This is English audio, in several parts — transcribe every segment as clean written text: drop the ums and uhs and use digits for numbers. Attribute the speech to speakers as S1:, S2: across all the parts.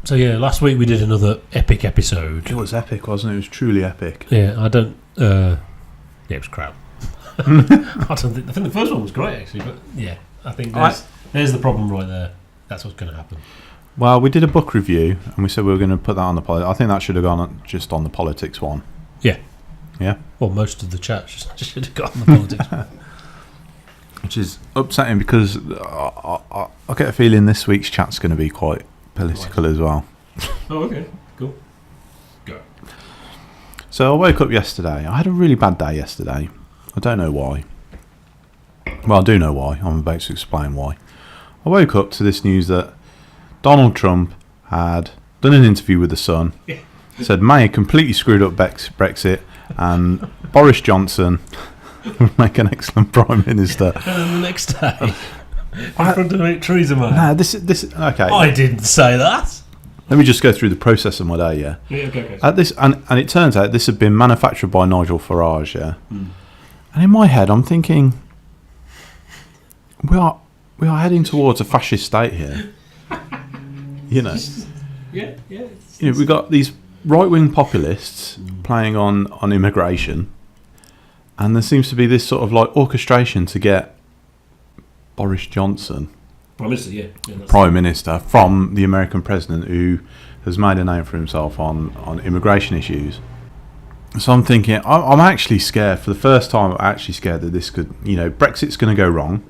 S1: So yeah, last week we did another epic episode.
S2: It was epic, wasn't it? It was truly epic.
S1: Yeah, I don't. Yeah, it was crap. I think the first one was great actually, but yeah, I think there's the problem right there. That's what's going to happen.
S2: Well, we did a book review, and we said we were going to put that on the politics. I think that should have gone just on the politics one.
S1: Yeah.
S2: Yeah?
S1: Well, most of the chat just should have gone on the politics one.
S2: Which is upsetting because I get a feeling this week's chat's going to be quite political as well.
S1: Oh, okay. Cool. Go.
S2: So I woke up yesterday. I had a really bad day yesterday. I don't know why. Well, I do know why. I'm about to explain why. I woke up to this news that Donald Trump had done an interview with The Sun, said May completely screwed up Brexit, and Boris Johnson would make an excellent Prime Minister.
S1: And the next day, in front of Theresa May.
S2: No, this okay.
S1: I didn't say that.
S2: Let me just go through the process of my day, yeah?
S1: Yeah, okay.
S2: And it turns out this had been manufactured by Nigel Farage, yeah? Mm. And in my head, I'm thinking, we are heading towards a fascist state here. You know?
S1: Yeah.
S2: We've got these right-wing populists playing on immigration, and there seems to be this sort of like orchestration to get Boris Johnson, Prime Minister, from the American president who has made a name for himself on immigration issues. So I'm thinking, I'm actually scared. For the first time, I'm actually scared that this could, Brexit's going to go wrong.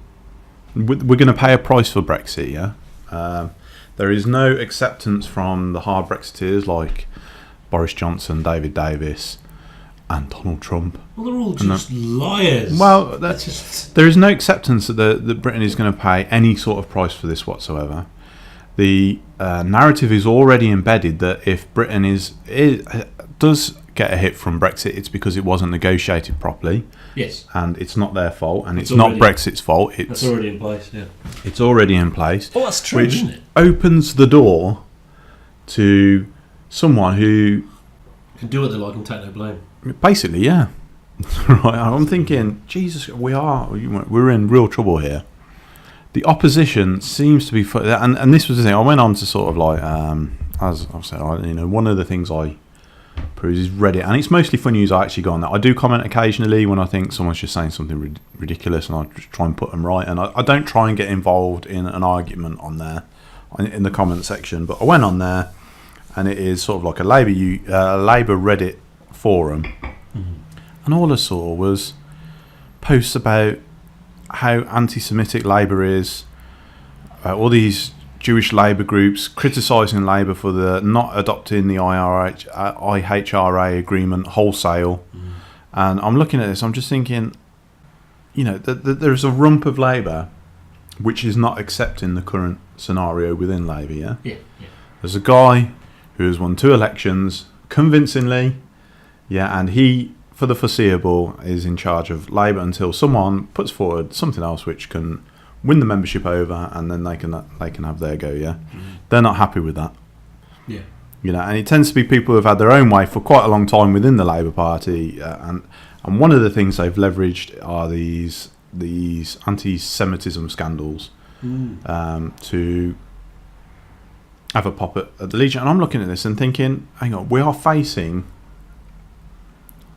S2: We're going to pay a price for Brexit, yeah? There is no acceptance from the hard Brexiteers like Boris Johnson, David Davis, and Donald Trump.
S1: Well, they're all just liars.
S2: Well, there is no acceptance that Britain is going to pay any sort of price for this whatsoever. The narrative is already embedded that if Britain does get a hit from Brexit, it's because it wasn't negotiated properly.
S1: Yes.
S2: And it's not their fault, and it's not Brexit's fault.
S1: That's already in place, yeah.
S2: It's already in place.
S1: Oh, that's true,
S2: which
S1: isn't it?
S2: Opens the door to someone who
S1: can do what they like and take no blame.
S2: Basically, yeah. Right. I'm thinking, Jesus, we're in real trouble here. The opposition seems to be, and this was the thing. I went on to sort of like, as I've said, one of the things I peruse is Reddit, and it's mostly for news. I actually go on that. I do comment occasionally when I think someone's just saying something ridiculous, and I just try and put them right. And I don't try and get involved in an argument on there in the comment section. But I went on there, and it is sort of like a Labour Reddit forum, and all I saw was posts about how anti-Semitic Labour is, all these Jewish Labour groups criticising Labour for the not adopting the IHRA agreement wholesale. And I'm looking at this, I'm just thinking, there's a rump of Labour which is not accepting the current scenario within Labour, yeah? There's a guy who has won 2 elections convincingly, and he, for the foreseeable, is in charge of Labour until someone puts forward something else which can win the membership over, and then they can have their go, yeah? They're not happy with that.
S1: Yeah.
S2: And it tends to be people who have had their own way for quite a long time within the Labour Party, and one of the things they've leveraged are these anti-Semitism scandals to have a pop at the Legion. And I'm looking at this and thinking, hang on, we are facing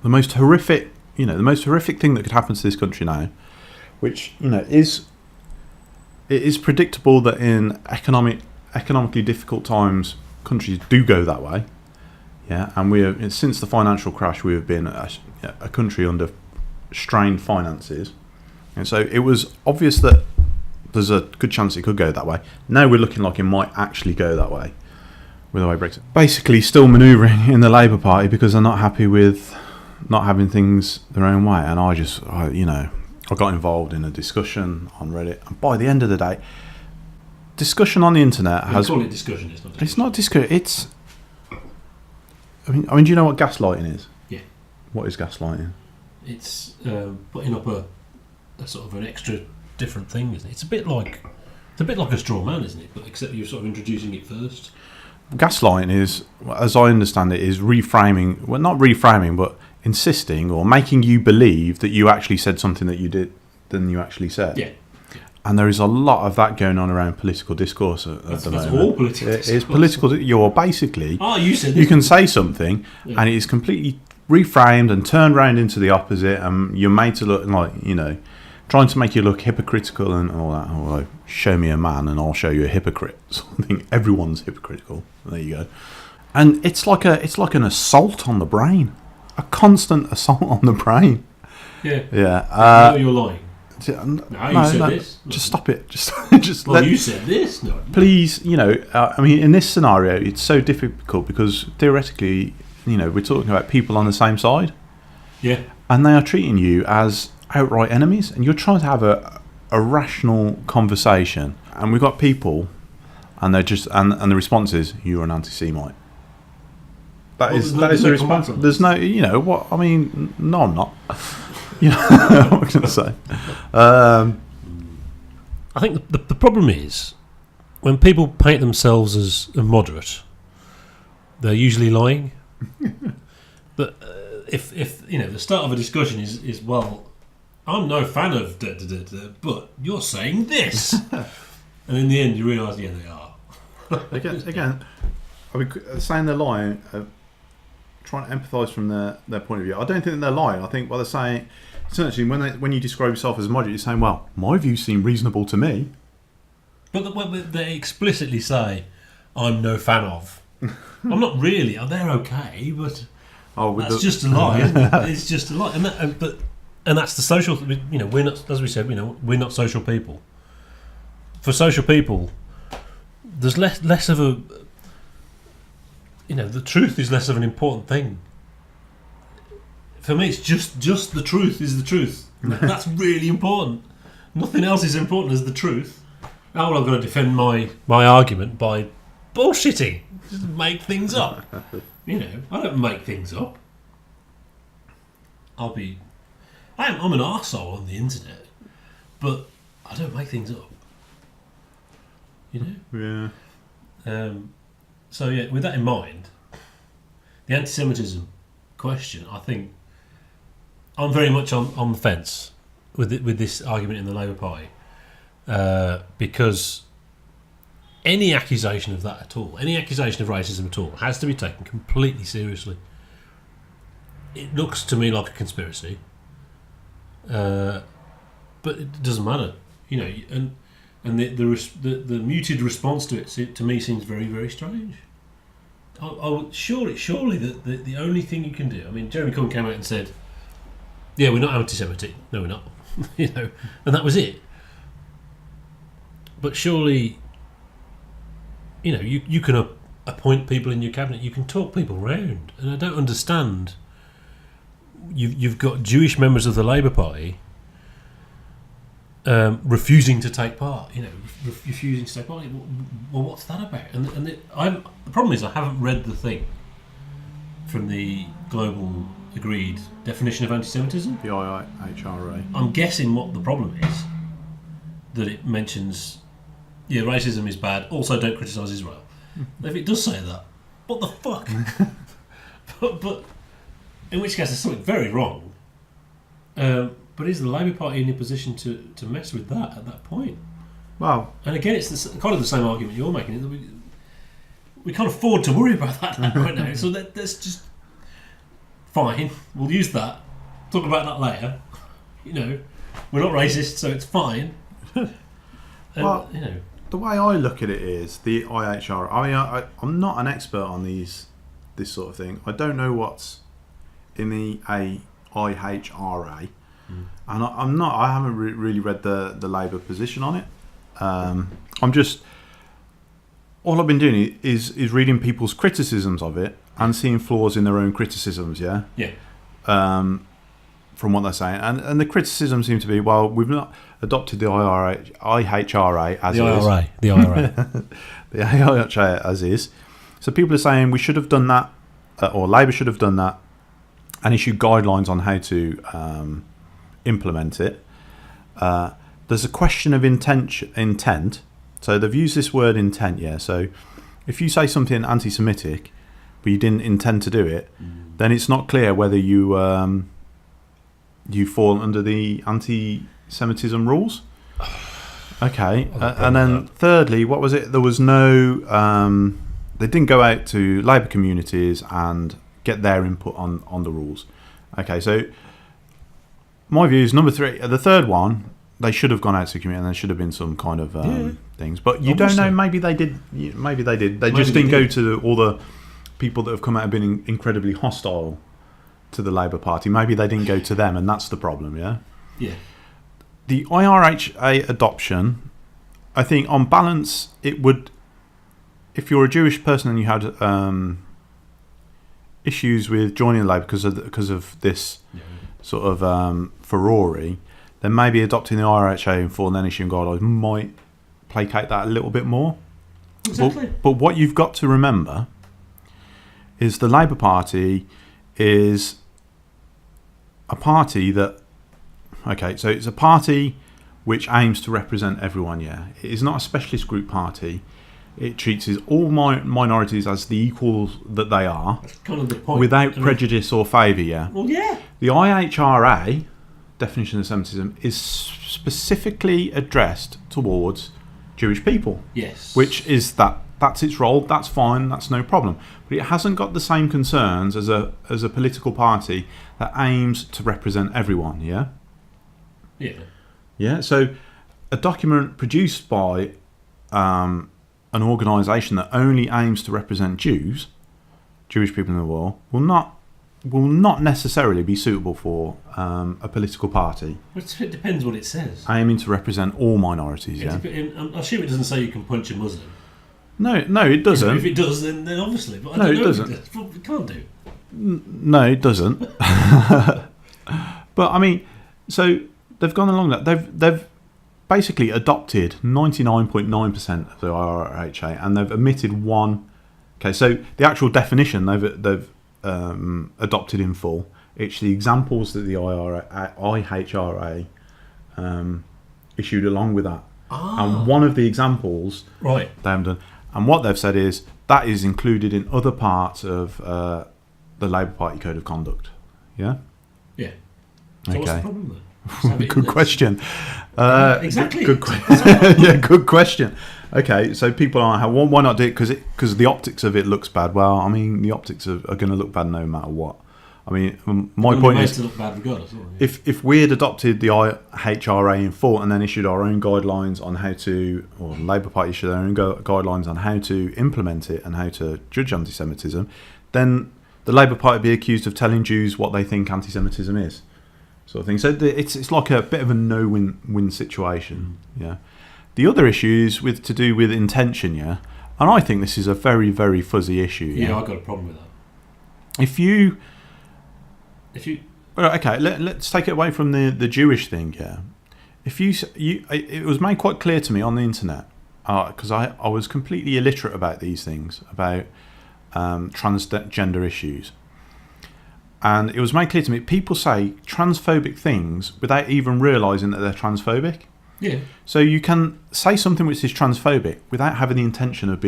S2: the most horrific thing that could happen to this country now, which it is predictable that in economically difficult times countries do go that way, and since the financial crash we have been a country under strained finances, and so it was obvious that there's a good chance it could go that way. Now we're looking like it might actually go that way with the way Brexit. Basically still manoeuvring in the Labour Party because they're not happy with not having things their own way. And I got involved in a discussion on Reddit, and by the end of the day, discussion on the internet has...
S1: call it discussion,
S2: it's not discussion, it's... I mean, do you know what gaslighting is?
S1: Yeah.
S2: What is gaslighting?
S1: It's putting up a sort of an extra different thing, isn't it? It's a bit like a straw man, isn't it? But except you're sort of introducing it first.
S2: Gaslighting is, as I understand it, is reframing, well, not reframing, but insisting or making you believe that you actually said something that you did than you actually said.
S1: Yeah.
S2: And there is a lot of that going on around political discourse at the moment.
S1: That's all political discourse.
S2: It's political. You're basically...
S1: you said this.
S2: You can say something and it is completely reframed and turned around into the opposite, and you're made to look like, trying to make you look hypocritical and all that. Like, show me a man and I'll show you a hypocrite. So I think everyone's hypocritical. There you go. And it's like an assault on the brain. A constant assault on the brain.
S1: Yeah.
S2: Yeah.
S1: You're lying.
S2: No,
S1: you said this.
S2: Just stop it. Just
S1: you said this. No.
S2: Please, in this scenario, it's so difficult because theoretically, we're talking about people on the same side.
S1: Yeah.
S2: And they are treating you as outright enemies, and you're trying to have a rational conversation, and we've got people, and they're just and the response is, you're an anti-Semite. That is the response. There's no, what I mean. No, I'm not. What am I going to say?
S1: I think the problem is when people paint themselves as a moderate, they're usually lying. But if the start of a discussion is well, I'm no fan of but you're saying this, and in the end you realise they are.
S2: Again, I mean, saying they're lying. Trying to empathise from their point of view. I don't think they're lying. I think what they're saying, essentially, when you describe yourself as a moderate, you're saying, well, my views seem reasonable to me.
S1: But they explicitly say, I'm no fan of. I'm not really. They're okay, but that's just a lie. Isn't it? It's just a lie. And that's the social. We're not, as we said, we're not social people. For social people, there's less of a. The truth is less of an important thing. For me, it's just the truth is the truth. That's really important. Nothing else is important as the truth. Now I've got to defend my argument by bullshitting. Just make things up. I don't make things up. I'm an arsehole on the internet, but I don't make things up.
S2: Yeah.
S1: So yeah, with that in mind, the anti-Semitism question, I think I'm very much on the fence with this argument in the Labour Party, because any accusation of that at all, any accusation of racism at all, has to be taken completely seriously. It looks to me like a conspiracy, but it doesn't matter, and the muted response to it to me seems very, very strange. Surely the only thing you can do. I mean, Jeremy Corbyn came out and said, "Yeah, we're not anti-Semitic. No, we're not." And that was it. But surely, you can appoint people in your cabinet. You can talk people round, and I don't understand. You've got Jewish members of the Labour Party. Refusing to take part, refusing to take part. Well, what's that about? And the problem is I haven't read the thing from the global agreed definition of anti-Semitism.
S2: The IHRA.
S1: I'm guessing what the problem is. That it mentions, racism is bad. Also, don't criticise Israel. If it does say that, what the fuck? but in which case, there's something very wrong. But is the Labour Party in a position to mess with that at that point?
S2: Well,
S1: and again, it's kind of the same argument you're making. We can't afford to worry about that right now. So that's just fine. We'll use that. Talk about that later. We're not racist, so it's fine.
S2: Well, the way I look at it is the IHRA. I mean, I'm not an expert on this sort of thing. I don't know what's in the IHRA. And I haven't really read the Labour position on it. I'm just, all I've been doing is reading people's criticisms of it and seeing flaws in their own criticisms. Yeah. From what they're saying, and the criticism seems to be, well, we've not adopted the IHRA as is.
S1: The IRA.
S2: The IHRA as is. So people are saying we should have done that, or Labour should have done that, and issued guidelines on how to implement it. There's a question of intent. So they've used this word intent, yeah. So if you say something anti-Semitic, but you didn't intend to do it, then it's not clear whether you fall under the anti-Semitism rules. Okay, and then thirdly, what was it? There was no. They didn't go out to Labour communities and get their input on the rules. Okay, so my view is number 3. The third one, they should have gone out to the community, and there should have been some kind of things. But you don't know. Maybe they did. Maybe they did. They just didn't go to all the people that have come out and been incredibly hostile to the Labour Party. Maybe they didn't go to them, and that's the problem. Yeah.
S1: Yeah.
S2: The IHRA adoption, I think on balance, it would. If you're a Jewish person and you had issues with joining Labour because of this sort of furore, then maybe adopting the IHRA in full and then issuing guidelines might placate that a little bit more.
S1: Exactly.
S2: But what you've got to remember is the Labour Party is a party that. Okay, so it's a party which aims to represent everyone. Yeah, it is not a specialist group party. It treats all minorities as the equals that they are,
S1: That's kind of the point.
S2: without prejudice or favour. Yeah.
S1: Well, yeah.
S2: The IHRA definition of anti-Semitism is specifically addressed towards Jewish people.
S1: Yes.
S2: Which is that's its role. That's fine. That's no problem. But it hasn't got the same concerns as a political party that aims to represent everyone. Yeah.
S1: Yeah.
S2: Yeah. So a document produced by an organisation that only aims to represent Jewish people in the world, will not necessarily be suitable for a political party.
S1: It depends what it says.
S2: Aiming to represent all minorities. Yeah.
S1: I assume it doesn't say you can punch a Muslim.
S2: No, it doesn't.
S1: If it does, then obviously. But I
S2: No,
S1: don't
S2: it
S1: know
S2: doesn't.
S1: It can't do.
S2: No, it doesn't. But I mean, so they've gone along that they've basically adopted 99.9% of the IHRA, and they've omitted one. Okay, so the actual definition they've adopted in full. It's the examples that the IHRA issued along with that. And one of the examples
S1: Right.
S2: they haven't done. And what they've said is that is included in other parts of the Labour Party Code of Conduct. Yeah?
S1: Yeah. So what's the
S2: Okay.
S1: problem then? Just have it in
S2: Good
S1: there.
S2: question.
S1: Exactly.
S2: Good yeah, good question. Okay, so people are why not do it? Because the optics of it looks bad. Well, I mean, the optics are going to look bad no matter what. I mean, my point is,
S1: to look bad regardless, isn't it?
S2: if we had adopted the IHRA in full and then issued our own guidelines on how to, or the Labour Party issued their own guidelines on how to implement it and how to judge anti-Semitism, then the Labour Party would be accused of telling Jews what they think anti-Semitism is, sort of thing. So it's like a bit of a no-win situation. Yeah. The other issues to do with intention. Yeah, and I think this is a very, very fuzzy issue.
S1: Yeah, I've got a problem with that.
S2: If you
S1: Well,
S2: okay, let's take it away from the Jewish thing. Yeah, if it was made quite clear to me on the internet because I was completely illiterate about these things, about transgender issues, and it was made clear to me people say transphobic things without even realising that they're transphobic.
S1: Yeah.
S2: So you can say something which is transphobic without having the intention of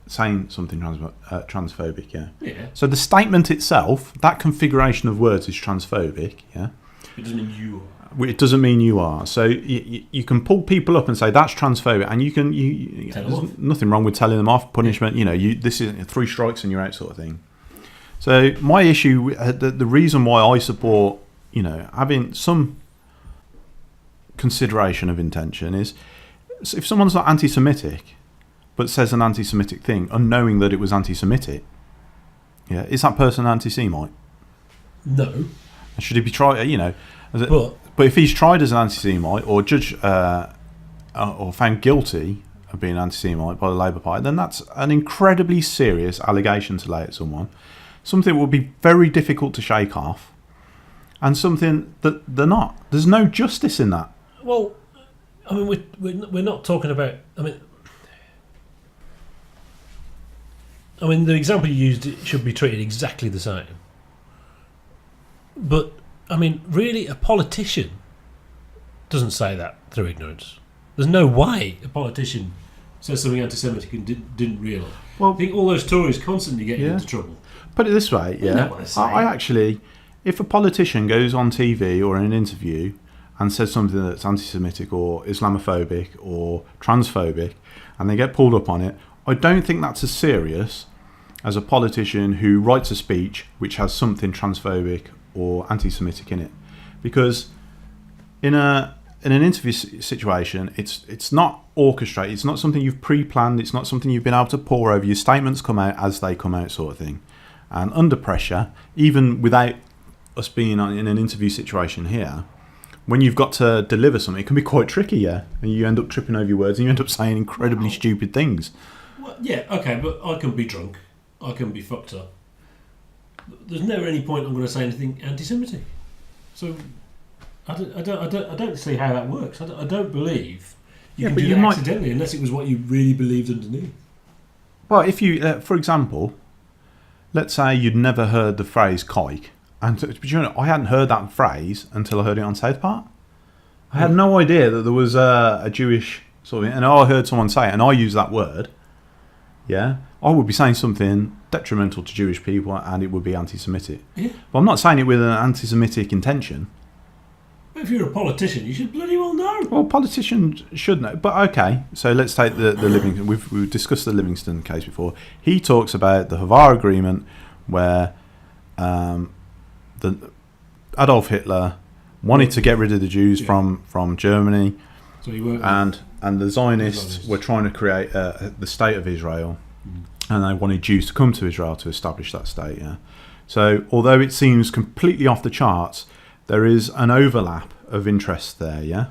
S2: saying something transphobic. Yeah.
S1: Yeah.
S2: So the statement itself, that configuration of words, is transphobic. Yeah.
S1: It doesn't mean you are.
S2: It doesn't mean you are. So you can pull people up and say that's transphobic, and you can there's nothing wrong with telling them off. Punishment. You know, this is 3 strikes and you're out, sort of thing. So my issue, the reason why I support, having some consideration of intention is if someone's not anti-Semitic but says an anti-Semitic thing unknowing that it was anti-Semitic, yeah, is that person anti-Semite?
S1: No.
S2: Should he be tried? But if he's tried as an anti-Semite or judged or found guilty of being anti-Semite by the Labour Party, then that's an incredibly serious allegation to lay at someone. Something that would be very difficult to shake off, and something that they're not. There's no justice in that.
S1: Well, I mean, we're not talking about. I mean, the example you used should be treated exactly the same. But I mean, really, a politician doesn't say that through ignorance. There's no way a politician says something anti-Semitic and didn't realise. Well, I think all those Tories constantly get into trouble.
S2: Put it this way,
S1: I actually,
S2: if a politician goes on TV or in an interview and says something that's anti-Semitic or Islamophobic or transphobic, and they get pulled up on it, I don't think that's as serious as a politician who writes a speech which has something transphobic or anti-Semitic in it. Because in an interview situation, it's not orchestrated, it's not something you've pre-planned, it's not something you've been able to pore over. Your statements come out as they come out, sort of thing. And under pressure, even without us being in an interview situation here, when you've got to deliver something, it can be quite tricky, yeah? And you end up tripping over your words and you end up saying incredibly stupid things.
S1: Well, yeah, okay, but I can be drunk. I can be fucked up. There's never any point I'm going to say anything anti-Semitic. So I don't see how that works. I don't believe you can do that accidentally unless it was what you really believed underneath.
S2: Well, if you, for example, let's say you'd never heard the phrase "kike," and I hadn't heard that phrase until I heard it on South Park. I had no idea that there was a Jewish sort of, and I heard someone say it, and I used that word. Yeah, I would be saying something detrimental to Jewish people, and it would be anti-Semitic. Yeah. But I'm not saying it with an anti-Semitic intention.
S1: But if you're a politician, you should bloody well know.
S2: Well, politicians should know. But okay, so let's take the Livingstone. We've discussed the Livingstone case before. He talks about the Havara Agreement, where the Adolf Hitler wanted to get rid of the Jews from Germany, so and the Zionists were trying to create the state of Israel, and they wanted Jews to come to Israel to establish that state. Yeah. So although it seems completely off the charts, there is an overlap of interest there. Yeah.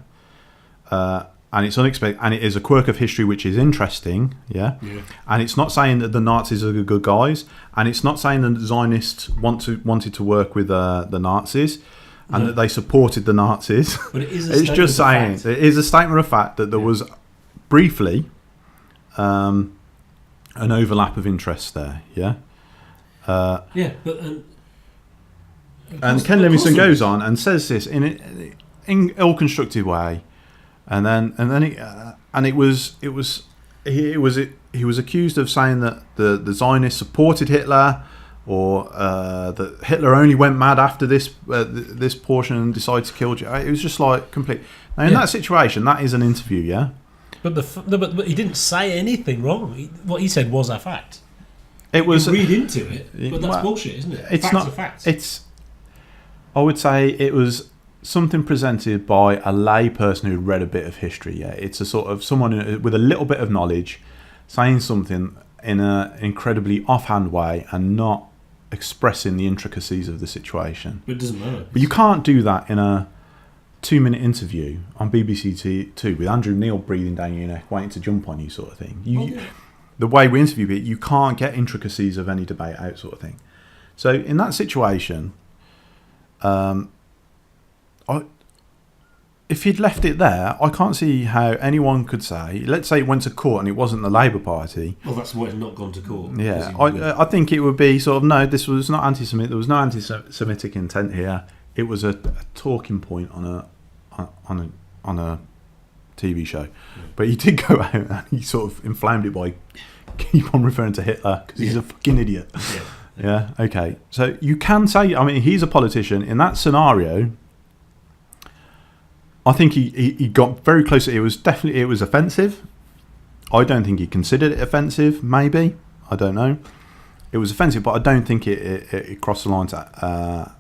S2: And it's unexpected, and it is a quirk of history which is interesting, yeah? And it's not saying that the Nazis are the good guys, and it's not saying that the Zionists wanted to work with the Nazis, and that they supported the Nazis.
S1: But it is
S2: it's just saying it is a statement of fact that there was briefly an overlap of interest there, yeah.
S1: But
S2: and Ken Livingstone goes on and says this in ill-constructed way. And he was accused of saying that the Zionists supported Hitler, or that Hitler only went mad after this portion and decided to kill Jews. It was just like complete. Now in that situation, that is an interview, yeah.
S1: But but he didn't say anything wrong. What he said was a fact.
S2: It was.
S1: You read into it, but that's bullshit, isn't it?
S2: It's
S1: facts
S2: not.
S1: Are facts.
S2: It's. I would say it was something presented by a lay person who read a bit of history. Yeah, it's a sort of someone with a little bit of knowledge saying something in an incredibly offhand way and not expressing the intricacies of the situation.
S1: But it doesn't matter.
S2: But you can't do that in a 2-minute interview on BBC Two with Andrew Neil breathing down your neck, waiting to jump on you, sort of thing. The way we interview it, you can't get intricacies of any debate out, sort of thing. So in that situation, if he'd left it there, I can't see how anyone could say, let's say it went to court and it wasn't the Labour Party.
S1: Well, that's why it's not gone to court.
S2: Yeah, I think it would be sort of, no, this was not anti-Semitic, there was no anti-Semitic intent here. It was a talking point on a TV show. Yeah. But he did go out and he sort of inflamed it by keep on referring to Hitler because he's a fucking idiot. Yeah, okay. So you can say, I mean, he's a politician. In that scenario, I think he got very close. It was offensive. I don't think he considered it offensive. Maybe, I don't know. It was offensive, but I don't think it crossed the line to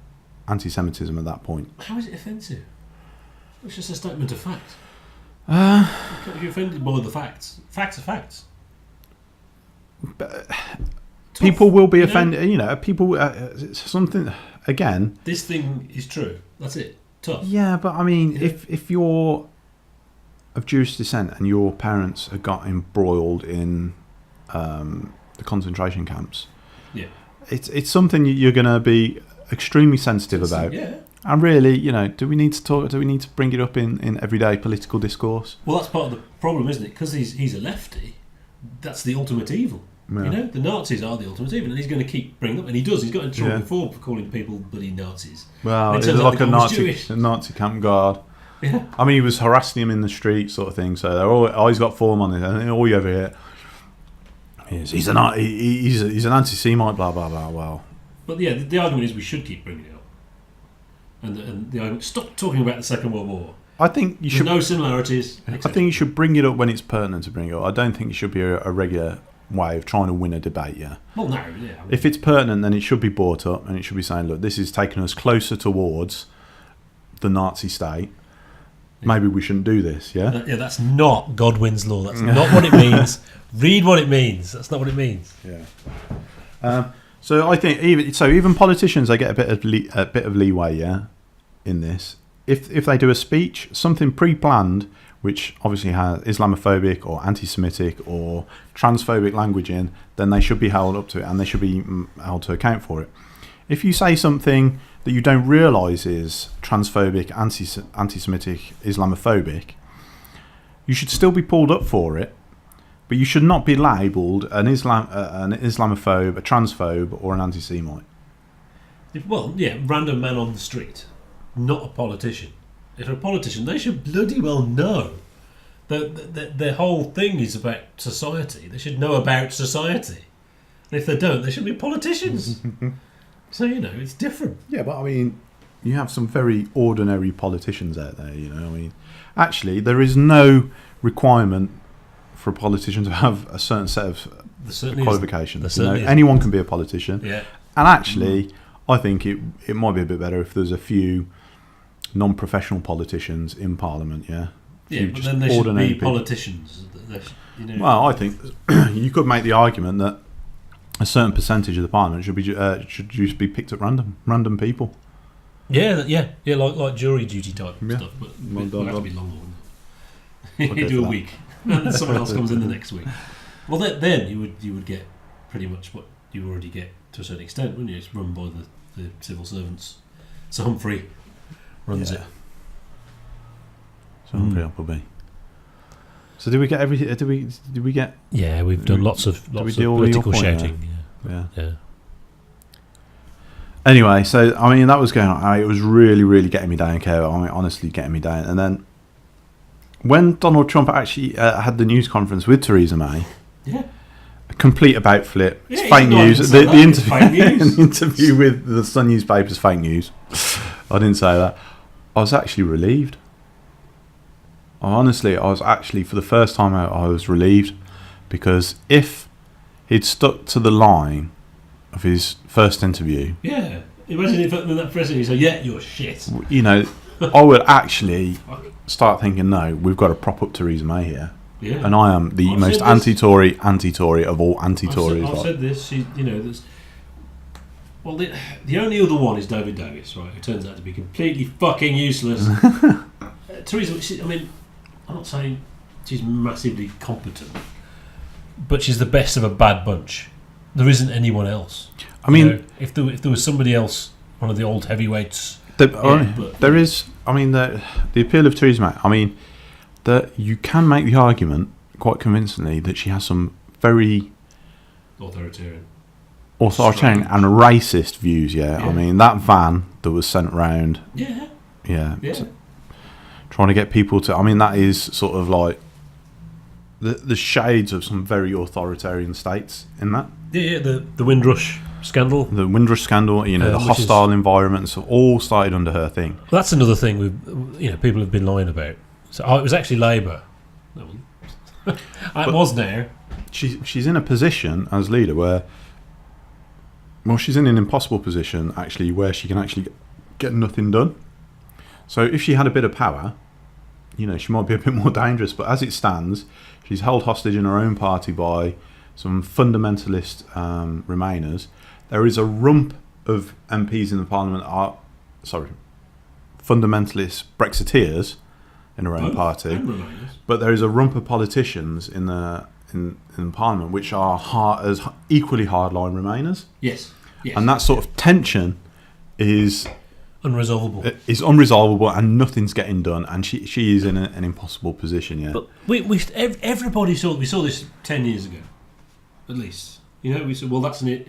S2: anti-Semitism at that point.
S1: How is it offensive? It's just a statement of fact. You're offended by the facts. Facts are facts.
S2: But people will be offended. You know, people. Something again.
S1: This thing is true. That's it. Tough.
S2: Yeah, but I mean, if you're of Jewish descent and your parents have got embroiled in the concentration camps, it's something you're going to be extremely sensitive about.
S1: Yeah.
S2: And really, you know, do we need to talk? Do we need to bring it up in everyday political discourse?
S1: Well, that's part of the problem, isn't it? Because he's a lefty. That's the ultimate evil. Yeah. You know, the Nazis are the ultimate evil, and he's going to keep bringing up, and he does. He's got in trouble before for calling people bloody Nazis.
S2: Well, it's like a Nazi camp guard. Yeah. I mean, he was harassing him in the street, sort of thing. So they're always got form on it, and all you ever hear is he's an anti-Semite, blah blah blah. Well,
S1: but yeah, the argument is we should keep bringing it up, and the argument, stop talking about the Second World War.
S2: I think you should.
S1: No similarities.
S2: I think you should bring it up when it's pertinent to bring it up. I don't think it should be a regular way of trying to win a debate. Yeah.
S1: Well, no. Yeah.
S2: If it's pertinent, then it should be brought up, and it should be saying, "Look, this is taking us closer towards the Nazi state. Maybe we shouldn't do this." Yeah.
S1: Yeah, that's not Godwin's law. That's not what it means. Read what it means. That's not what it means.
S2: Yeah. So I think even politicians, they get a bit of leeway. Yeah. In this, if they do a speech, something pre-planned, which obviously has Islamophobic or anti-Semitic or transphobic language in, then they should be held up to it and they should be held to account for it. If you say something that you don't realise is transphobic, anti-Semitic, Islamophobic, you should still be pulled up for it, but you should not be labelled an Islamophobe, a transphobe, or an anti-Semite.
S1: Well, yeah, random man on the street, not a politician. If they're a politician, they should bloody well know. Their whole thing is about society. They should know about society. And if they don't, they shouldn't be politicians. So, it's different.
S2: Yeah, but I mean, you have some very ordinary politicians out there, I mean, actually, there is no requirement for a politician to have a certain set of qualifications. Anyone can be a politician.
S1: Yeah.
S2: And actually, I think it might be a bit better if there's a few non-professional politicians in Parliament, yeah?
S1: Yeah, but then they should be politicians.
S2: Well, I think you could make the argument that a certain percentage of the Parliament should just be picked at random people.
S1: Yeah, like jury duty type stuff, but it would have to be longer. You do a week, and then someone else comes in the next week. Well, then you would get pretty much what you already get to a certain extent, wouldn't you? It's run by the civil servants. So Humphrey runs it.
S2: So Humphrey Appleby. So did we get everything? Did we get?
S1: Yeah, we've done lots of political shouting. Yeah.
S2: Anyway, so I mean that was going on. It was really, really getting me down, Kev. I mean, honestly, getting me down. And then when Donald Trump actually had the news conference with Theresa May, a complete about flip. It's fake news. The interview with the Sun newspaper's fake news. I didn't say that. I was actually relieved. Honestly, I was actually, for the first time out, I was relieved, because if he'd stuck to the line of his first interview,
S1: imagine if in that press interview he said, "You're shit."
S2: I would actually start thinking, no, we've got to prop up Theresa May here.
S1: Yeah.
S2: And I am the most anti-Tory of all anti-Tories.
S1: I've said this. There's. Well, the only other one is David Davis, right? Who turns out to be completely fucking useless. Theresa, I'm not saying she's massively competent, but she's the best of a bad bunch. There isn't anyone else. I mean, if there was somebody else, one of the old heavyweights.
S2: There is. I mean, the appeal of Theresa May. I mean, that you can make the argument quite convincingly that she has some very
S1: authoritarian
S2: and racist views. Yeah. I mean, that van that was sent round. Yeah. Trying to get people to. I mean, that is sort of like the shades of some very authoritarian states in that.
S1: Yeah. The Windrush scandal.
S2: The Windrush scandal. The hostile environments have all started under her thing.
S1: Well, that's another thing people have been lying about. So it was actually Labour. It was now.
S2: She's in a position as leader where. Well, she's in an impossible position actually, where she can actually get nothing done. So if she had a bit of power, she might be a bit more dangerous. But as it stands, she's held hostage in her own party by some fundamentalist Remainers. There is a rump of MPs in the Parliament fundamentalist Brexiteers in her own party. But there is a rump of politicians in Parliament which are as equally hardline Remainers.
S1: Yes.
S2: And that sort of tension is
S1: unresolvable.
S2: It's unresolvable, and nothing's getting done. And she is in an impossible position. Yeah.
S1: But everybody we saw this 10 years ago, at least. We said, well, that's an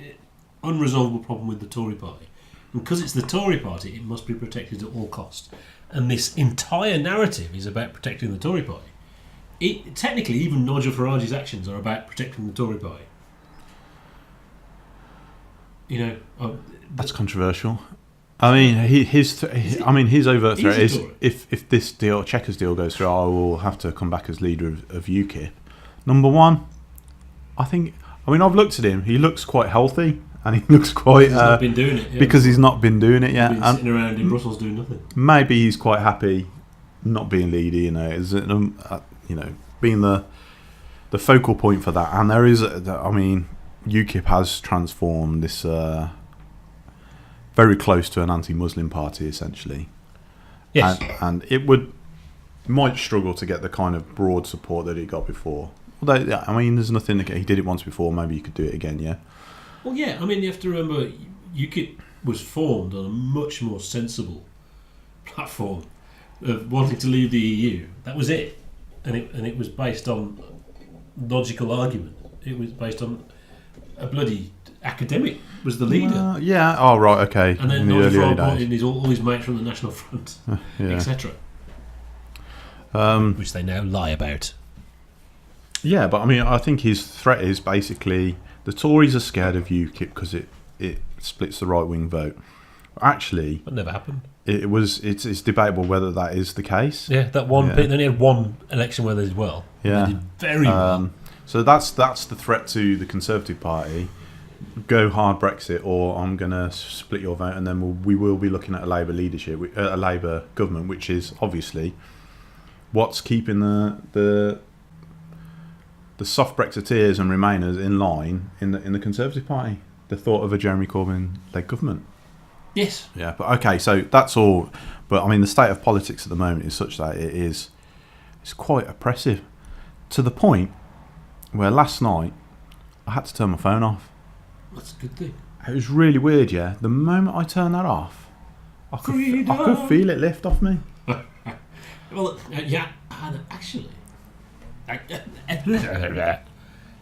S1: unresolvable problem with the Tory party, and because it's the Tory party, it must be protected at all costs. And this entire narrative is about protecting the Tory party. Technically, even Nigel Farage's actions are about protecting the Tory party.
S2: That's controversial. I mean, his overt threat
S1: He's a
S2: is
S1: Tory.
S2: if this deal, Chequers deal goes through, I will have to come back as leader of UKIP. Number one, I've looked at him. He looks quite healthy, and he looks quite.
S1: He's not been doing it.
S2: Because he's not been doing it yet.
S1: He's been sitting around in Brussels doing nothing.
S2: Maybe he's quite happy not being leader, being the focal point for that. And there is, UKIP has transformed this very close to an anti-Muslim party, essentially.
S1: Yes.
S2: And might struggle to get the kind of broad support that it got before. Although, there's nothing, he did it once before, maybe you could do it again, yeah?
S1: Well, yeah, you have to remember, UKIP was formed on a much more sensible platform of wanting to leave the EU. That was it. And it was based on logical argument. It was based on a bloody academic was the leader.
S2: Yeah, oh, right, okay.
S1: And then Nigel Farage and all his mates from the National Front, etc. Which they now lie about.
S2: Yeah, but I think his threat is basically the Tories are scared of UKIP because it splits the right wing vote. Actually,
S1: that never happened.
S2: It's debatable whether that is the case.
S1: Yeah, that one. Yeah. They only had one election where they did well.
S2: Yeah,
S1: they did very well.
S2: So that's the threat to the Conservative Party. Go hard Brexit, or I'm going to split your vote, and then we will be looking at a Labour leadership, a Labour government, which is obviously what's keeping the soft Brexiteers and Remainers in line in the Conservative Party. The thought of a Jeremy Corbyn-led government.
S1: Yes.
S2: Yeah, but okay, so that's all. But the state of politics at the moment is such that it's quite oppressive, to the point where last night I had to turn my phone off.
S1: That's a good thing.
S2: It was really weird, yeah. The moment I turned that off, I could feel it lift off me.
S1: Well, yeah, and actually,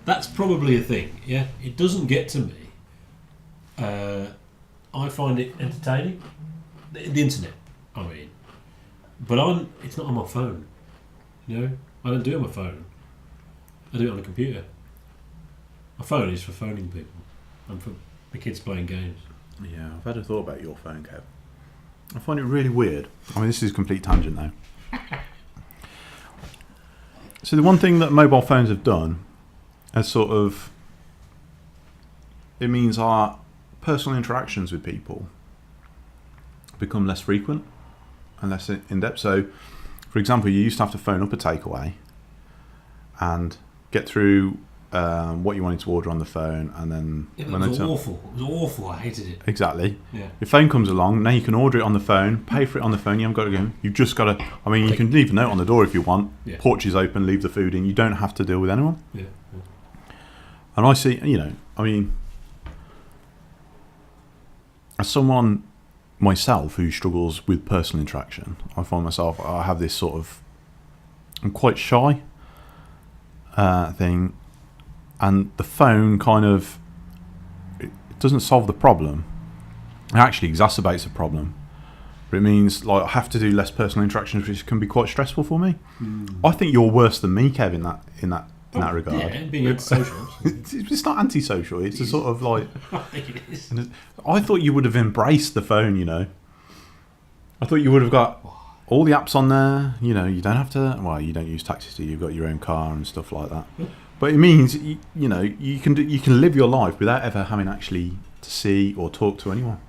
S1: that's probably a thing. Yeah, it doesn't get to me. I find it entertaining. The internet, but it's not on my phone. I don't do it on my phone. I do it on a computer. My phone is for phoning people and for the kids playing games.
S2: Yeah, I've had a thought about your phone, Kev. I find it really weird. This is a complete tangent now. So the one thing that mobile phones have done is it means our personal interactions with people become less frequent and less in-depth. So, for example, you used to have to phone up a takeaway and get through what you wanted to order on the phone, and then
S1: it was awful. It was awful. I hated it.
S2: Exactly.
S1: Yeah.
S2: Your phone comes along now. You can order it on the phone, pay for it on the phone. You haven't got to go. You've just got to. You can leave a note on the door if you want.
S1: Yeah.
S2: Porch is open. Leave the food in. You don't have to deal with anyone.
S1: Yeah.
S2: And I see. As someone myself who struggles with personal interaction, I find myself. I have this I'm quite shy thing. And the phone it doesn't solve the problem. It actually exacerbates the problem. But it means I have to do less personal interactions, which can be quite stressful for me. I think you're worse than me, Kev, in that regard.
S1: Yeah, being antisocial.
S2: It's not antisocial. It's a sort of
S1: I think it is.
S2: I thought you would have embraced the phone. I thought you would have got all the apps on there. You don't have to. Well, you don't use taxis, do you? You've got your own car and stuff like that. But it means you can live your life without ever having actually to see or talk to anyone.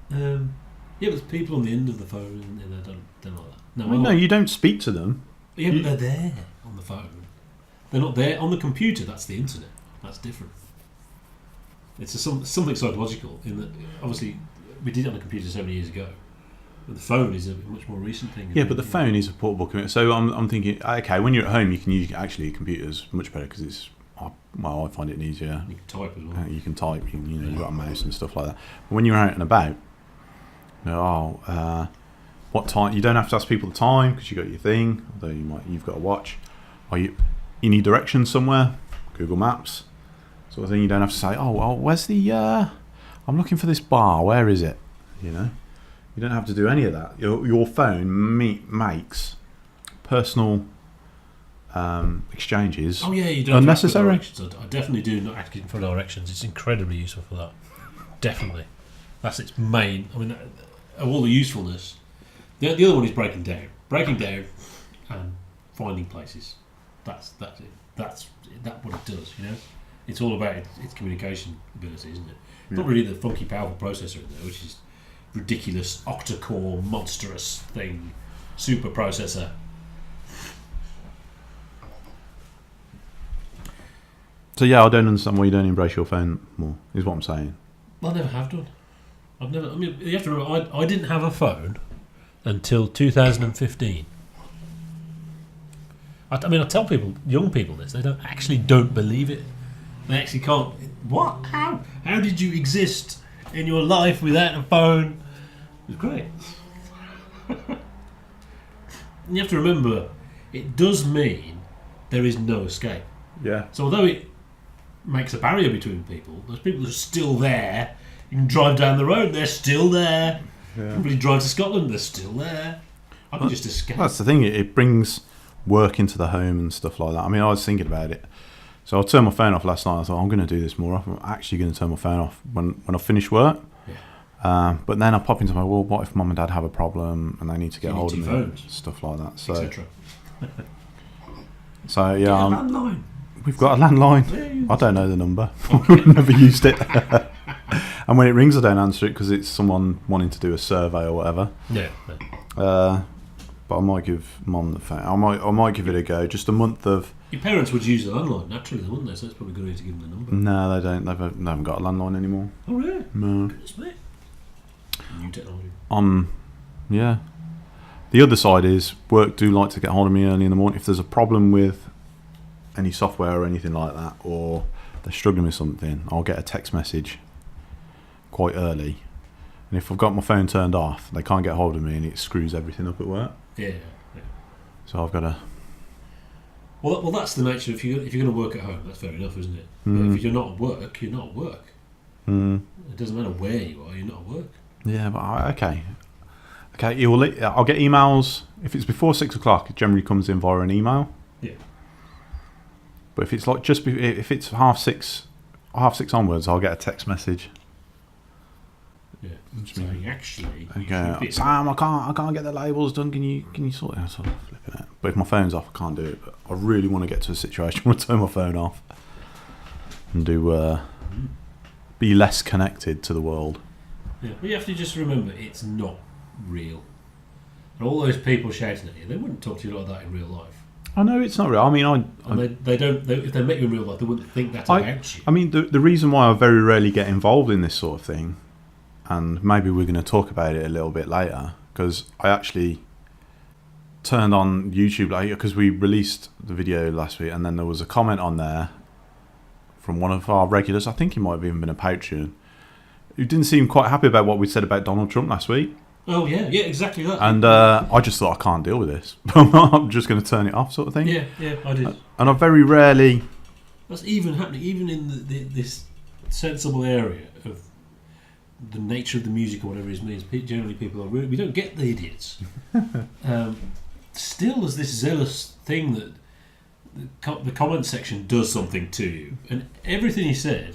S1: Yeah, but there's people on the end of the phone, and they're like that.
S2: No, you don't speak to them.
S1: Yeah, but they're there on the phone. They're not there on the computer. That's the internet. That's different. It's something psychological in that. Obviously, we did it on the computer so many years ago. But the phone is a much more recent thing.
S2: Yeah, but the phone is a portable computer. So I'm thinking, okay, when you're at home, you can use actually computers much better because it's. I find it easier.
S1: You can type as well.
S2: You can type. You've got a mouse and stuff like that. But when you're out and about, what time? You don't have to ask people the time because you got your thing. Although you've got a watch. Or you need directions somewhere. Google Maps, sort of thing. You don't have to say, where's the? I'm looking for this bar. Where is it? You don't have to do any of that. Your phone makes personal exchanges
S1: you don't
S2: unnecessary.
S1: I definitely do not asking for directions. It's incredibly useful for that. Definitely. That's its main. of all the usefulness. The other one is breaking down and finding places. That's it. That's what it does. It's all about its communication ability, isn't it?
S2: Yeah.
S1: Not really the funky, powerful processor in there, which is ridiculous octa-core monstrous thing, super processor.
S2: So yeah, I don't understand why you don't embrace your phone more. Is what I'm saying.
S1: I never have done. You have to remember, I didn't have a phone until 2015. I tell people, young people, this. They don't believe it. They actually can't. What? How? How did you exist in your life without a phone? It was great. And you have to remember, it does mean there is no escape.
S2: Yeah.
S1: So although it makes a barrier between people, those people are still there. You can drive down the road, they're still there.
S2: Yeah.
S1: Everybody drives to Scotland, they're still there. I can just escape.
S2: That's the thing. It brings work into the home and stuff like that. I mean, I was thinking about it. So I turned my phone off last night. I thought, I'm going to do this more often. I'm actually going to turn my phone off when I finish work.
S1: Yeah.
S2: But then I pop into my, well, what if mum and dad have a problem and they need to get hold of me?
S1: Phones.
S2: Stuff like that. So,
S1: etc.
S2: So yeah,
S1: landline.
S2: We've got a landline.
S1: Yeah,
S2: I don't know the number. I've never used it. And when it rings, I don't answer it because it's someone wanting to do a survey or whatever.
S1: Yeah.
S2: But I might give mum the phone. I might give it a go. Just a month of.
S1: Your parents would use the landline naturally, wouldn't they? So it's probably a good idea to give them the number.
S2: No, they don't. They haven't got a landline anymore.
S1: Oh really?
S2: No.
S1: Goodness me. New technology.
S2: Yeah. The other side is work do like to get hold of me early in the morning. If there's a problem with any software or anything like that, or they're struggling with something, I'll get a text message quite early. And if I've got my phone turned off, they can't get hold of me and it screws everything up at work.
S1: Yeah.
S2: So I've got to...
S1: Well, that's the nature. If you're going to work at home, that's fair enough, isn't it?
S2: Mm.
S1: If you're not at work, you're not at work.
S2: Mm.
S1: It doesn't matter where you are, you're not at work.
S2: Yeah, but okay. I'll get emails. If it's before 6 o'clock, it generally comes in via an email.
S1: Yeah.
S2: But if it's like if it's half six onwards, I'll get a text message.
S1: Yeah. Saying actually,
S2: Okay, Sam, I can't get the labels done. Can you sort it out? Sort of flipping it. But if my phone's off, I can't do it. But I really want to get to a situation where I turn my phone off and do be less connected to the world.
S1: Yeah, but you have to just remember it's not real. And all those people shouting at you, they wouldn't talk to you like that in real life.
S2: I know it's not real. I mean,
S1: they don't. If they met you in real life, they wouldn't think that about you.
S2: I mean, the reason why I very rarely get involved in this sort of thing, and maybe we're going to talk about it a little bit later, because I actually turned on YouTube later because we released the video last week, and then there was a comment on there from one of our regulars. I think he might have even been a Patreon, who didn't seem quite happy about what we said about Donald Trump last week.
S1: Oh yeah, exactly that.
S2: And I just thought, I can't deal with this. I'm just going to turn it off, sort of thing.
S1: Yeah, I did.
S2: And I very rarely.
S1: That's even happening, even in this sensible area of the nature of the music or whatever it means. Generally, people are rude. We don't get the idiots. Still, there's this zealous thing that the comment section does something to you, and everything he said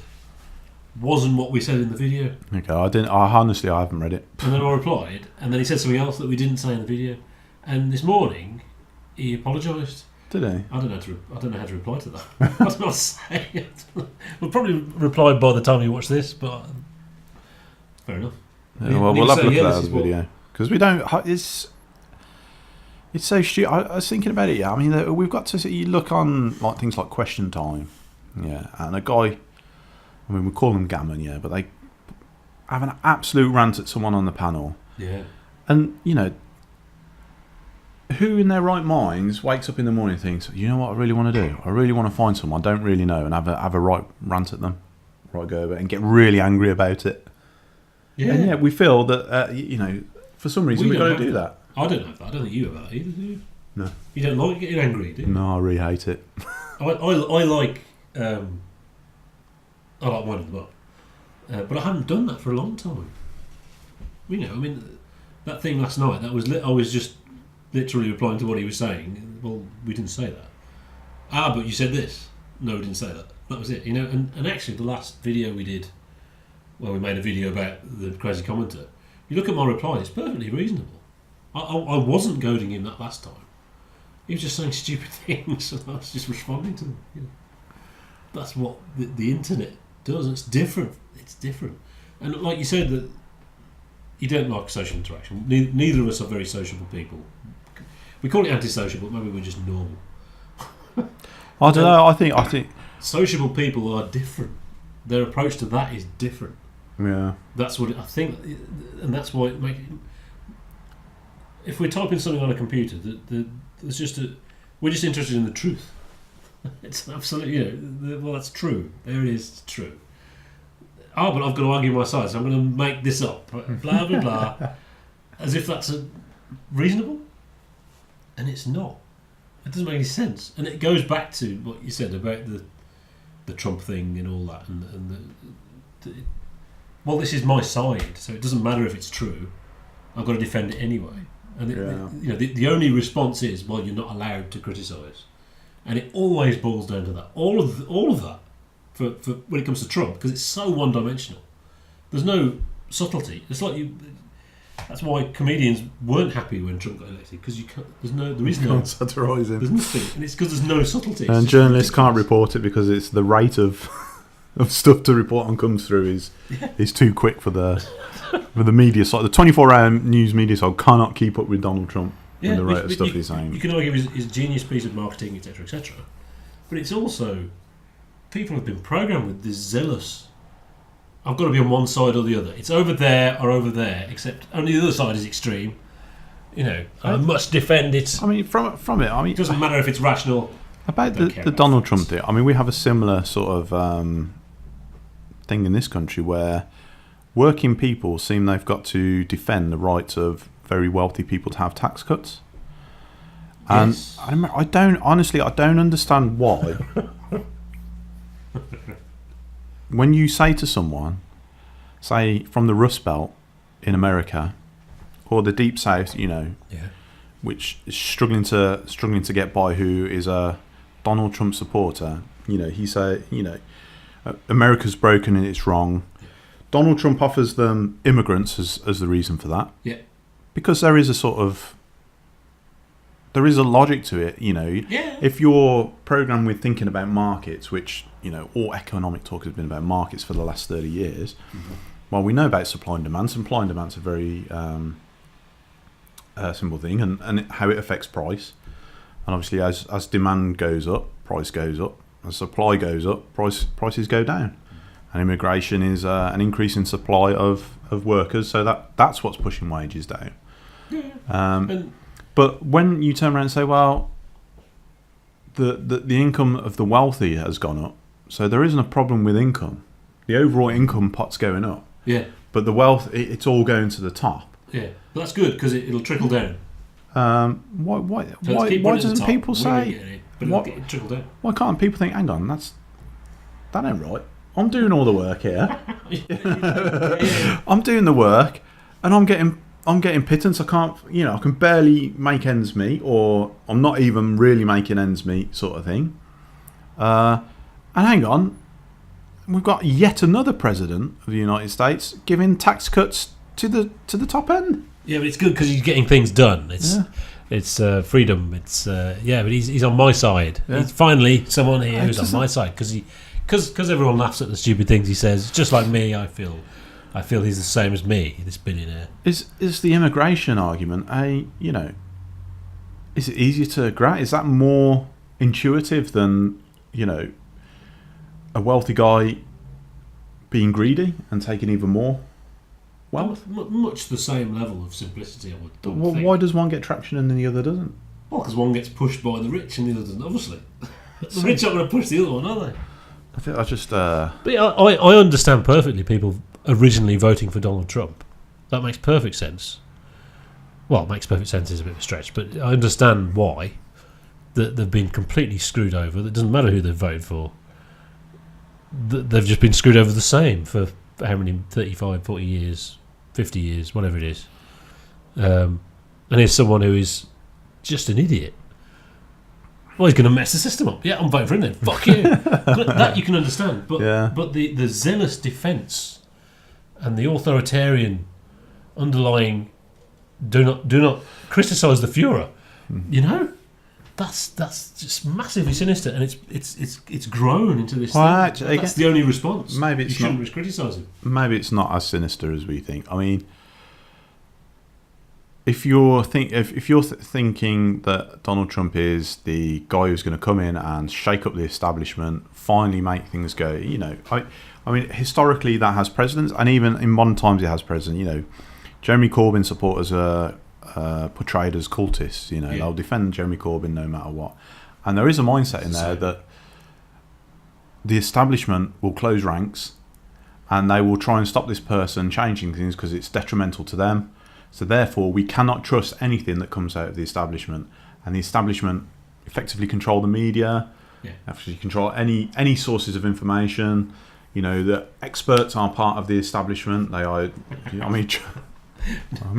S1: wasn't what we said in the video.
S2: Okay, I haven't read it.
S1: And then I replied, and then he said something else that we didn't say in the video. And this morning, he apologised.
S2: Did he?
S1: I don't know how to reply to that. I don't know what to say. We'll probably reply by the time you watch this, but fair enough.
S2: Yeah, well, we'll have a look at the video because we don't. It's so stupid. I was thinking about it. Yeah, I mean, we've got to. You look on like things like Question Time, yeah, and a guy. I mean, we call them gammon, yeah, but they have an absolute rant at someone on the panel.
S1: Yeah.
S2: And, you know, who in their right minds wakes up in the morning and thinks, you know what I really want to do? I really want to find someone I don't really know and have a right rant at them, right go over it, and get really angry about it. Yeah. And yeah, we feel that, you know, for some reason we've got to do that.
S1: I don't have that. I don't think you have that either, do you?
S2: No.
S1: You don't like getting angry, do you?
S2: No, I really hate it.
S1: I like... I like winding them up, but I haven't done that for a long time. You know, I mean, that thing last night, I was just literally replying to what he was saying. Well, we didn't say that. But you said this. No, we didn't say that. That was it. You know, and actually, the last video we did, well, we made a video about the crazy commenter. You look at my reply; it's perfectly reasonable. I wasn't goading him that last time. He was just saying stupid things, and I was just responding to them. You know. That's what the internet does. It's different. It's different. And like you said, that you don't like social interaction. Neither of us are very sociable people. We call it antisocial, but maybe we're just normal.
S2: I don't know. I think
S1: sociable people are different. Their approach to that is different.
S2: Yeah.
S1: That's what I think, and that's why it makes. If we're typing something on a computer, there's just we're just interested in the truth. It's absolutely, well, that's true. There it is. It's true. Oh, but I've got to argue my side, so I'm going to make this up. Blah blah blah, as if that's reasonable, and it's not. It doesn't make any sense, and it goes back to what you said about the Trump thing and all that, and well, this is my side, so it doesn't matter if it's true. I've got to defend it anyway. And the only response is, well, you're not allowed to criticise, and it always boils down to that. All of that for when it comes to Trump, because it's so one-dimensional. There's no subtlety. It's like that's why comedians weren't happy when Trump got elected, because there is no
S2: satirise him.
S1: There's nothing, and it's because there's no subtlety.
S2: And journalists can't report it because it's the rate of stuff to report on comes through is too quick for the media side. The 24-hour news media side cannot keep up with Donald Trump and the rate of stuff he's saying.
S1: You can argue his genius piece of marketing, etc., etc. But it's also people have been programmed with this zealous. I've got to be on one side or the other. It's over there or over there. Except only the other side is extreme. I must defend it.
S2: I mean, from it. I mean,
S1: it doesn't matter if it's rational.
S2: About the Donald Trump thing. I mean, we have a similar sort of thing in this country where working people seem they've got to defend the rights of very wealthy people to have tax cuts. And
S1: yes.
S2: I don't understand why. When you say to someone, say from the Rust Belt in America or the Deep South, which is struggling to get by, who is a Donald Trump supporter, he say, America's broken and it's wrong. Donald Trump offers them immigrants as the reason for that.
S1: Yeah.
S2: Because there is a logic to it,
S1: Yeah.
S2: If you're programmed with thinking about markets, which, all economic talk has been about markets for the last 30 years. Mm-hmm. Well, we know about supply and demand. Supply and demand's a very simple thing, and how it affects price. And obviously, as demand goes up, price goes up. As supply goes up, prices go down. And immigration is an increase in supply of workers, so that's what's pushing wages down.
S1: Yeah.
S2: But when you turn around and say, well, the income of the wealthy has gone up, so there isn't a problem with income. The overall income pot's going up.
S1: Yeah.
S2: But the wealth, it's all going to the top.
S1: Yeah. But that's good because it'll trickle down.
S2: Why doesn't people say?
S1: Trickle down.
S2: Why can't people think? Hang on, that ain't right. I'm doing all the work here.
S1: Yeah.
S2: I'm doing the work, and I'm getting pittance. I can't, I can barely make ends meet, or I'm not even really making ends meet, sort of thing. And hang on, we've got yet another president of the United States giving tax cuts to the top end.
S1: Yeah, but it's good because he's getting things done. It's freedom. It's but he's on my side.
S2: Yeah.
S1: He's finally someone here who's on my side because everyone laughs at the stupid things he says. Just like me, I feel he's the same as me, this billionaire.
S2: Is the immigration argument is it easier to grant? Is that more intuitive than a wealthy guy being greedy and taking even more wealth?
S1: Much the same level of simplicity, I would think.
S2: Why does one get traction and the other doesn't?
S1: Well, because one gets pushed by the rich and the other doesn't, obviously. The rich aren't going to push the other one, are they?
S2: But
S1: I understand perfectly people originally voting for Donald Trump. That makes perfect sense. Well, it makes perfect sense is a bit of a stretch, but I understand why. That they've been completely screwed over. It doesn't matter who they've voted for. They've just been screwed over the same for how many, 35, 40 years, 50 years, whatever it is. And here's someone who is just an idiot. Well, he's going to mess the system up. Yeah, I'm voting for him then. Fuck you. That you can understand. But the zealous defence and the authoritarian underlying do not criticise the Führer. You know, that's just massively sinister, and it's grown into this thing.
S2: Actually,
S1: that's the only response.
S2: Maybe
S1: you shouldn't criticise him.
S2: Maybe it's not as sinister as we think. I mean, if you're thinking that Donald Trump is the guy who's going to come in and shake up the establishment, finally make things go, you know, I mean, historically that has precedents, and even in modern times it has precedent. You know, Jeremy Corbyn supporters are portrayed as cultists. You know, they'll defend Jeremy Corbyn no matter what, and there is a mindset in there that the establishment will close ranks, and they will try and stop this person changing things because it's detrimental to them. So therefore, we cannot trust anything that comes out of the establishment, and the establishment effectively control the media, actually control any sources of information. You know, the experts are part of the establishment. They are. I mean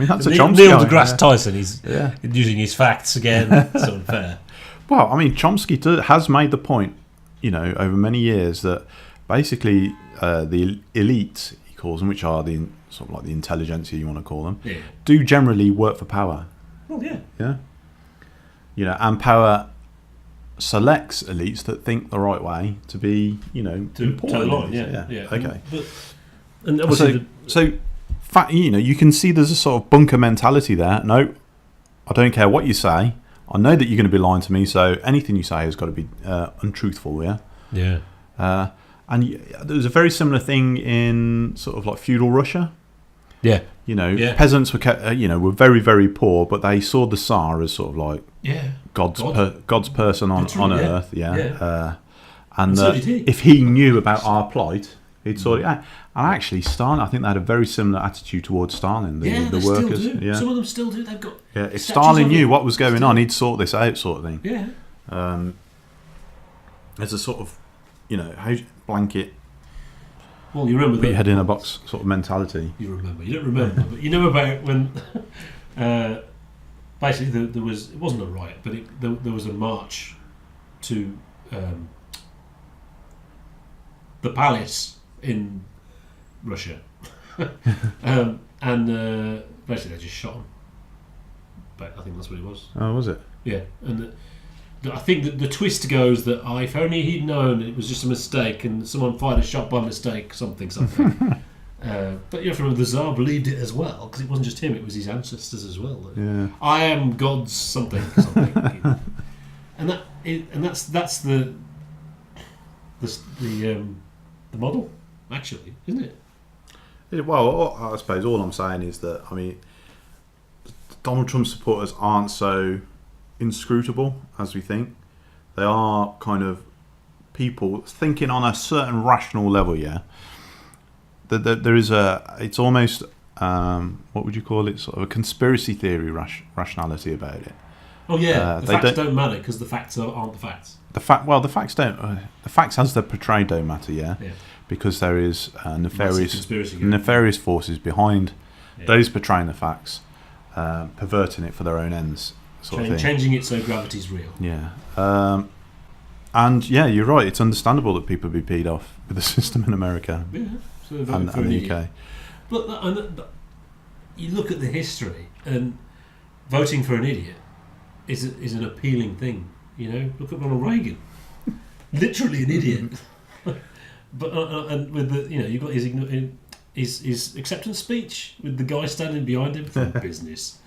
S2: that's a Chomsky.
S1: Neil deGrasse Tyson. He's using his facts again. It's unfair.
S2: Well, I mean, Chomsky has made the point, you know, over many years that basically the elite, he calls them, which are the sort of like the intelligentsia, you want to call them, do generally work for power.
S1: Well, yeah.
S2: Yeah. You know, and power selects elites that think the right way to be, you know, important.
S1: Yeah.
S2: Okay.
S1: And obviously,
S2: you know, you can see there's a sort of bunker mentality there. No, I don't care what you say. I know that you're going to be lying to me, so anything you say has got to be untruthful. Yeah. And there was a very similar thing in sort of like feudal Russia. Yeah. You know, peasants were very, very poor, but they saw the Tsar as sort of like God's person on earth. And so if he knew about our plight, he'd sort it out. And actually, Stalin, I think they had a very similar attitude towards Stalin. The workers.
S1: Still do. Yeah. Some of them still do. They've got.
S2: Yeah. If Stalin knew what was going on, he'd sort this out, sort of thing.
S1: Yeah.
S2: There's a sort of, you know, blanket.
S1: Well, you remember
S2: put your head in a box sort of mentality.
S1: You remember. You don't remember, but you know about when. Basically, there was. It wasn't a riot, but there was a march to the palace in Russia, and basically they just shot him. But I think that's what it was.
S2: Oh, was it?
S1: Yeah, and I think that the twist goes that if only he'd known it was just a mistake and someone fired a shot by mistake, something. But you have to remember the Tsar believed it as well, because it wasn't just him; it was his ancestors as well.
S2: Yeah.
S1: I am God's something. And that's the model, actually, isn't it?
S2: Well, I suppose all I'm saying is that, I mean, Donald Trump's supporters aren't so inscrutable as we think. They are kind of people thinking on a certain rational level, There is it's almost, what would you call it, sort of a conspiracy theory rationality about it.
S1: Oh yeah, the facts don't matter because the facts aren't the facts.
S2: The facts don't. The facts as they're portrayed don't matter, because there is nefarious forces behind those portraying the facts, perverting it for their own ends, sort of thing.
S1: Changing it so gravity's real.
S2: Yeah, and you're right. It's understandable that people be peed off with the system in America and the UK.
S1: But you look at the history, and voting for an idiot is an appealing thing. You know, look at Ronald Reagan, literally an idiot. But and with the, you know, you've got his acceptance speech with the guy standing behind him for business.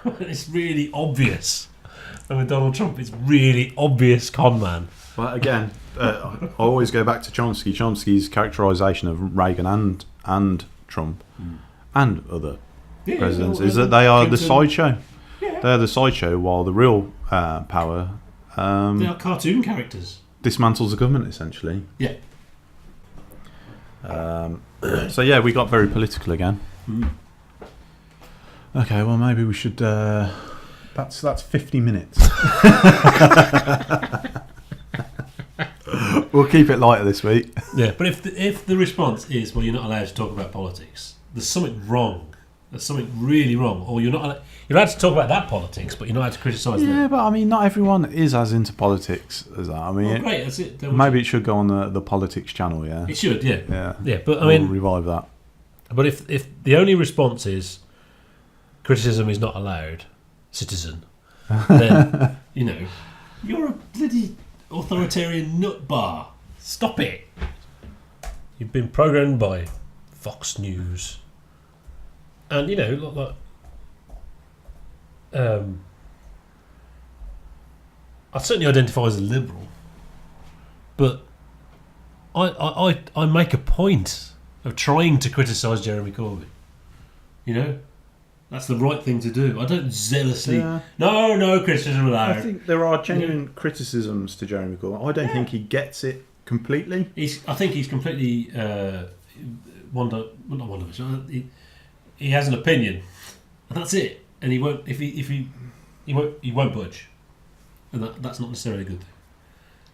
S1: It's really obvious. And with Donald Trump, it's really obvious con man.
S2: Well, again, I always go back to Chomsky's characterisation of Reagan and Trump and other presidents is that they are the sideshow. Yeah. They're the sideshow, while the real power.
S1: They are cartoon characters.
S2: Dismantles the government, essentially.
S1: Yeah.
S2: So we got very political again. Okay, well maybe we should. That's 50 minutes. We'll keep it lighter this week.
S1: Yeah, but if the response is, well, you're not allowed to talk about politics, there's something wrong. There's something really wrong, or you're allowed to talk about that politics, but you're not allowed to criticise them.
S2: Yeah, but I mean, not everyone is as into politics as that. I mean,
S1: great, that's it.
S2: Maybe it should go on the politics channel. Yeah,
S1: it should. Yeah.
S2: Yeah.
S1: But I mean,
S2: revive that.
S1: But if the only response is, criticism is not allowed, citizen, then, you know, you're a bloody authoritarian nut bar. Stop it. You've been programmed by Fox News. And, you know, I certainly identify as a liberal, but I make a point of trying to criticise Jeremy Corbyn. You know? That's the right thing to do. I don't zealously...
S2: Yeah.
S1: No criticism allowed.
S2: I think there are genuine criticisms to Jeremy Corbyn. I don't think he gets it completely.
S1: I think he's completely... he has an opinion, and that's it. And he won't... He won't budge. And that's not necessarily a good thing.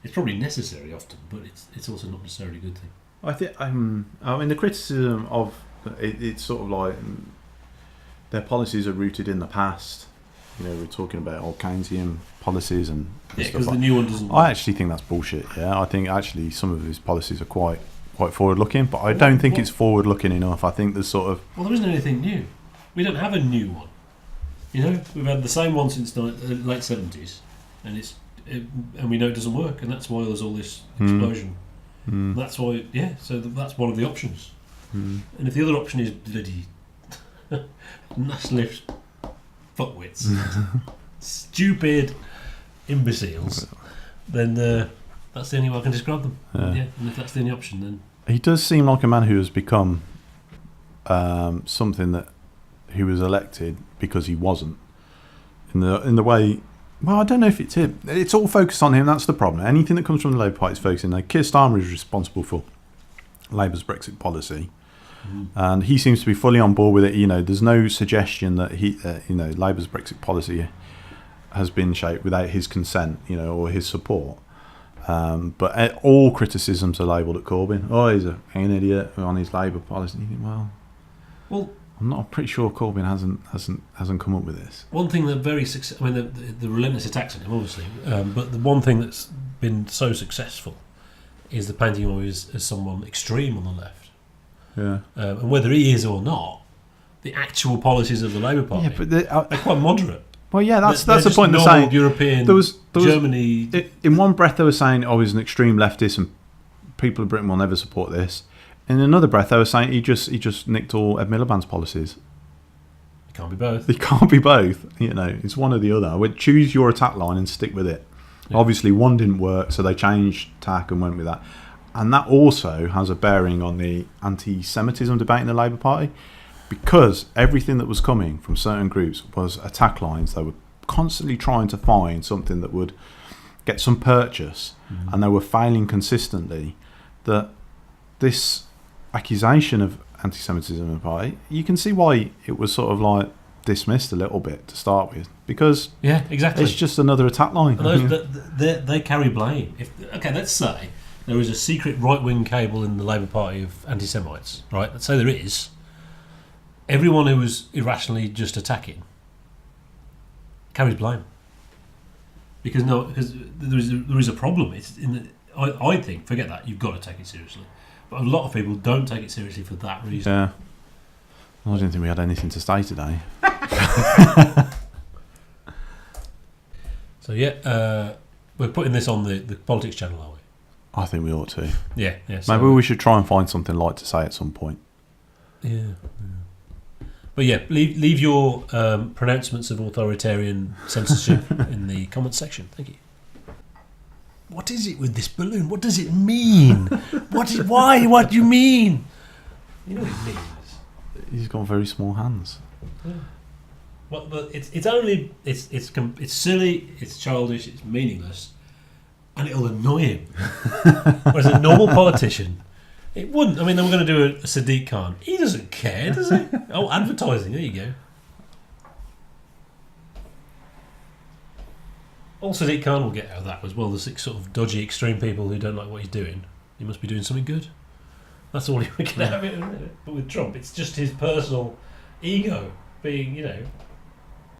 S1: It's probably necessary often, but it's also not necessarily a good thing.
S2: I think... I mean, the criticism of... It's sort of like... Their policies are rooted in the past. You know, we're talking about old Keynesian policies and
S1: yeah,
S2: stuff
S1: because
S2: like
S1: the new one doesn't work.
S2: I actually think that's bullshit. Yeah, I think actually some of his policies are quite forward-looking, but I don't think it's forward-looking enough. I think there's sort of...
S1: Well, there isn't anything new. We don't have a new one. You know, we've had the same one since the late 70s, and we know it doesn't work, and that's why there's all this explosion. That's why, so that's one of the options. And if the other option is bloody nationalist fuckwits, stupid imbeciles, then that's the only way I can describe them. Yeah, and if that's the only option, then
S2: he does seem like a man who has become something that he was elected because he wasn't. In the way, well, I don't know if it's him. It's all focused on him. That's the problem. Anything that comes from the Labour Party is focusing. Like Keir Starmer is responsible for Labour's Brexit policy. And he seems to be fully on board with it. You know, there's no suggestion that Labour's Brexit policy has been shaped without his consent, you know, or his support. But all criticisms are labelled at Corbyn. Oh, he's an idiot on his Labour policy. You think, well, I'm pretty sure Corbyn hasn't come up with this.
S1: One thing that the relentless attacks on him, obviously, but the one thing that's been so successful is the painting of him as someone extreme on the left.
S2: Yeah,
S1: and whether he is or not, the actual policies of the Labour Party they're quite moderate.
S2: Well, yeah, that's the point. They're saying
S1: European,
S2: there was
S1: Germany.
S2: In one breath, they were saying, "Oh, he's an extreme leftist, and people of Britain will never support this." In another breath, they were saying he just nicked all Ed Miliband's policies.
S1: It can't be both.
S2: They can't be both. You know, it's one or the other. We'd choose your attack line and stick with it. Yeah. Obviously, one didn't work, so they changed tack and went with that. And that also has a bearing on the anti-Semitism debate in the Labour Party, because everything that was coming from certain groups was attack lines. They were constantly trying to find something that would get some purchase, and they were failing consistently. That this accusation of anti-Semitism in the party, you can see why it was sort of like dismissed a little bit to start with, because
S1: exactly,
S2: it's just another attack line.
S1: And they carry blame. Let's say there is a secret right-wing cabal in the Labour Party of anti-Semites, right? Let's say there is. Everyone who was irrationally just attacking carries blame. Because there is a problem. It's I think, forget that, you've got to take it seriously. But a lot of people don't take it seriously for that reason.
S2: Yeah. Well, I didn't think we had anything to say today.
S1: So we're putting this on the politics channel, are we?
S2: I think we ought to.
S1: Yeah.
S2: Maybe we should try and find something light to say at some point.
S1: Yeah. But yeah, leave your pronouncements of authoritarian censorship in the comments section. Thank you. What is it with this balloon? What does it mean? Why? What do you mean? You know what it means.
S2: He's got very small hands.
S1: Yeah. Well, but it's silly, it's childish, it's meaningless, and it'll annoy him. Whereas a normal politician, it wouldn't. I mean, then we're going to do a Sadiq Khan. He doesn't care, does he? Oh, advertising. There you go. All Sadiq Khan will get out of that as well. The six sort of dodgy, extreme people who don't like what he's doing. He must be doing something good. That's all he would get out of it. But with Trump, it's just his personal ego being,